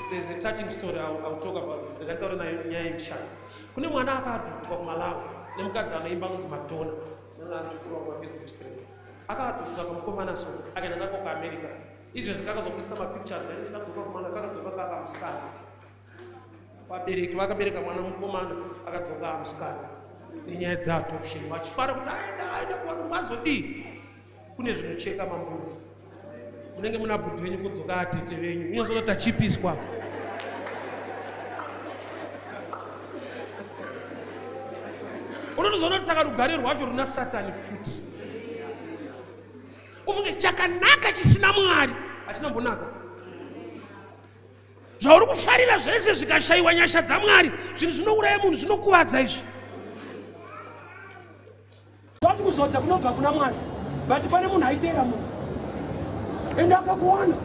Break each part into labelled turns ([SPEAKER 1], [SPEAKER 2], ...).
[SPEAKER 1] there's a touching story I'll talk about it. Ndakataura nayo nyaya yekushaya. Kune mwana akadhutwa kuMalawi nemukadzi anoimba kunzi Madonna. Nangandifura kwa ministry. Akadhutwa pamukomana so akaenda nako kuAmerica. Izvo zvakazoputsa mapictures kuti akadhutwa kumwana akadzoka kakamusikana. Vabereki vakabereka mwana mukomana akadzoka amusikana. Nenyaya dzeadoption vachifara kuti aenda kuvanhu vazodii. Kune zvinocheka mamburi. Munenge muna bhudhi venyu kudzoka atete venyu. Unyazorota chipiswa. Unozoona kuti saka rugare rwacho runa Satani futi. Ufunge chakanaka chisina Mwari achina mbonaka. Zvauri kufarira zvese zvikashaiwa nyasha dzaMwari, zvinhu zvinouraya munhu, zvinokuvadza izvi. Toti kuzodza kunobva kuna Mwari, but pane munhu aiteera munhu. Ende akakuwana.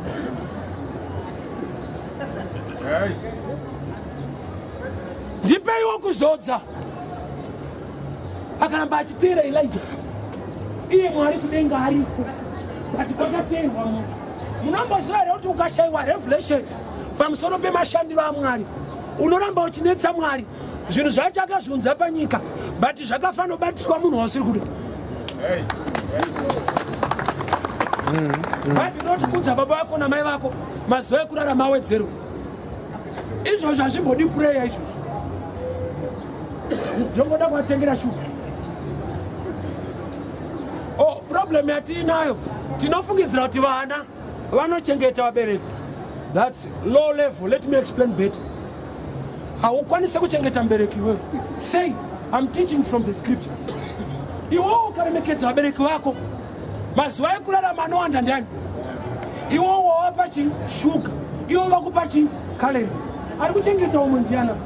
[SPEAKER 1] Ndipeiwo kuzodza. Akaramba achiteera Elijah. Iye Mwari kudenga ariko. But kwakateerwa munhu. Munomboziva here kuti ukashaiwa revelation pamusoro pemashandiro aMwari, unoramba uchinetsa Mwari. Zvinhu zvacho akazviunza panyika, but zvakafanira kubatiswa munhu wasiri kuda. Bhaibheri rinokudza baba vako namai vako mazuva ekurarama awedzerwe. Izvozvo hazvimbodi prayer izvozvo. Zvongoda kuvatengera shuga. Problem yatinayo tinofungidzira kuti vana vanochengeta vabereki. That's low level. Let me explain better. Haukwanise kuchengeta mubereki wewe. Say, I'm teaching from the scripture. Iwo ukaremekedza vabereki vako, mazuva ekurarama anowanda ndani. Iwo wawapa chishuga, iwo vakupa chikalori. Ari kuchengeta umwe ndiana.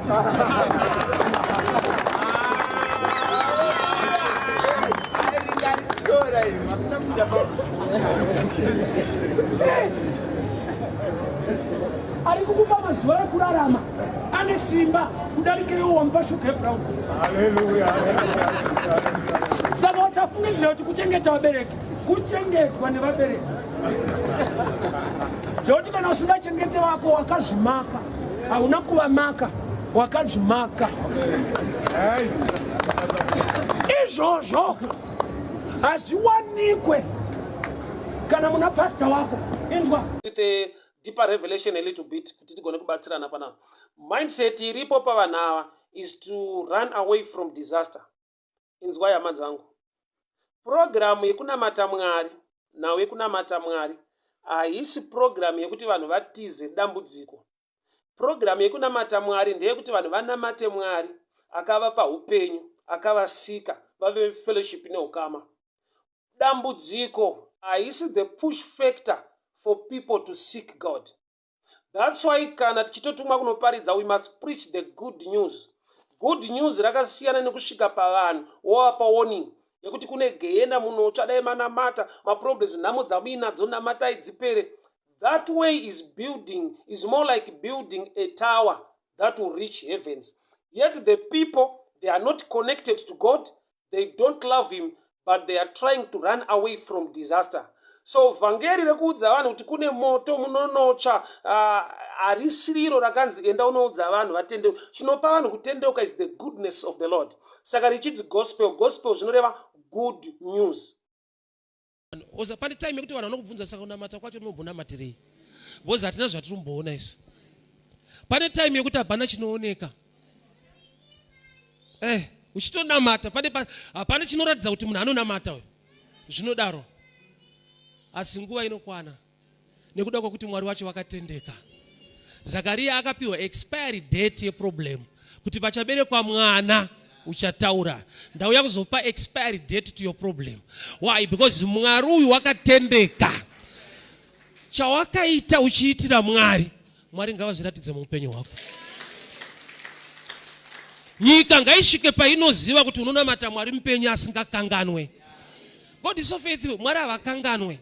[SPEAKER 1] Ari kukupa mazuva ekurarama ane simba kudarika iwo wamupa shuga yebrown. Hallelujah. Saka wasafungidzira kuti kuchengeta vabereki kuchengetwa nevabereki. Zvekuti kana usingachengete vako wakazvimaka, hauna kuvamaka, wakazvimaka. Izvozvo hazviwanikwe kana muna pastor wako. Indwa. With a deeper revelation a little bit kuti tigone kubatsirana panapa. Mindset iripo pavanhu ava is to run away from disaster. Inzwa hama dzangu. Program yekunamata Mwari nawe yekunamata Mwari haisi program yekuti vanhu vatize dambudziko. Program yekunamata Mwari ndeyekuti vanhu vanamate Mwari akavapa upenyu, akavasika, vave fellowship neukama. Dambudziko haisi the push factor for people to seek God. That's why kana tichitotumwa kunoparidza, we must preach the good news. Good news rakasiyana nekusvika pavanhu wovapa warning yekuti kune gehena munhu uchadai manamata, maproblems nhamo dzamuinadzo namatai dzipere. That way is more like building a tower that will reach heavens. Yet the people, they are not connected to God, they don't love him, but they are trying to run away from disaster. So vhangeri rekuudza vanhu kuti kune moto munonotsva harisiriro rakanzi enda unoudza vanhu vatendeuka. Chinopa vanhu kutendeuka is the goodness of the Lord. Saka richidzi gospel zvinoreva good news. Oza pane time yekuti vanhu vanokubvunza saka unamata kwacho unombonamatirei? Boza hatina zvatiromboona izvo. Pane time yekuti hapana chinooneka. Uchitonamata hapana chinoratidza kuti munhu anonamata uyu. Zvinodaro. Asi nguva inokwana nekuda kwokuti Mwari wacho wakatendeka. Zakaria akapiwa expiry date yeproblem kuti pachaberekwa mwana uchataura. Ndauya kuzopa expiry date to your problem. Why? Because Mwari uyu wakatendeka. Chawakaita uchiitira Mwari, Mwari ngavazviratidze muupenyu hwako. Nyika ngaisvike painoziva kuti unonamata Mwari mupenyu asingakanganwe. God is so faithful. Mwari havakanganwe.